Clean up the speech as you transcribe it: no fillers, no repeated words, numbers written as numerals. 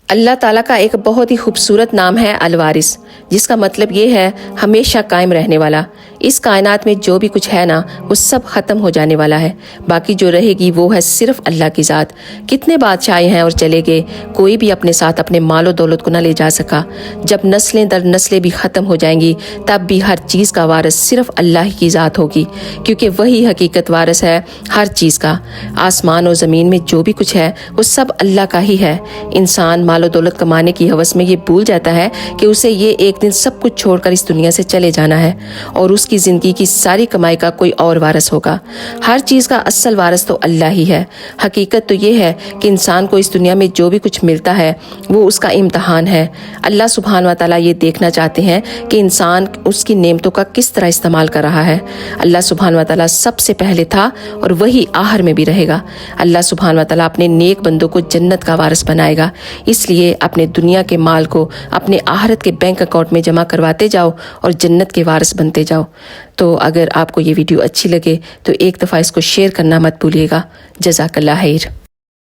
اللہ تعالیٰ کا ایک بہت ہی خوبصورت نام ہے الوارث، جس کا مطلب یہ ہے ہمیشہ قائم رہنے والا۔ اس کائنات میں جو بھی کچھ ہے نا، وہ سب ختم ہو جانے والا ہے، باقی جو رہے گی وہ ہے صرف اللہ کی ذات۔ کتنے بادشاہ ہیں اور چلے گئے، کوئی بھی اپنے ساتھ اپنے مال و دولت کو نہ لے جا سکا۔ جب نسلیں در نسلیں بھی ختم ہو جائیں گی، تب بھی ہر چیز کا وارث صرف اللہ کی ذات ہوگی، کیونکہ وہی حقیقت وارث ہے ہر چیز کا۔ آسمان و زمین میں جو بھی کچھ ہے وہ سب اللہ کا ہی ہے۔ انسان مال و دولت کمانے کی ہوس میں یہ بھول جاتا ہے کہ اسے یہ ایک دن سب کچھ چھوڑ کر اس دنیا سے چلے جانا ہے، اور اس کی زندگی کی ساری کمائی کا کوئی اور وارث ہوگا۔ ہر چیز کا اصل وارث تو اللہ ہی ہے۔ حقیقت تو یہ ہے کہ انسان کو اس دنیا میں جو بھی کچھ ملتا ہے وہ اس کا امتحان ہے۔ اللہ سبحانہ و تعالیٰ یہ دیکھنا چاہتے ہیں کہ انسان اس کی نعمتوں کا کس طرح استعمال کر رہا ہے۔ اللہ سبحانہ و تعالیٰ سب سے پہلے تھا اور وہی آخر میں بھی رہے گا۔ اللہ سبحانہ و تعالیٰ اپنے نیک بندوں کو جنت کا وارث بنائے گا۔ اس لیے اپنے دنیا کے مال کو اپنے آخرت کے بینک اکاؤنٹ میں جمع کرواتے جاؤ اور جنت کے وارث بنتے جاؤ۔ تو اگر آپ کو یہ ویڈیو اچھی لگے تو ایک دفعہ اس کو شیئر کرنا مت بھولیے گا۔ جزاک اللہ خیر۔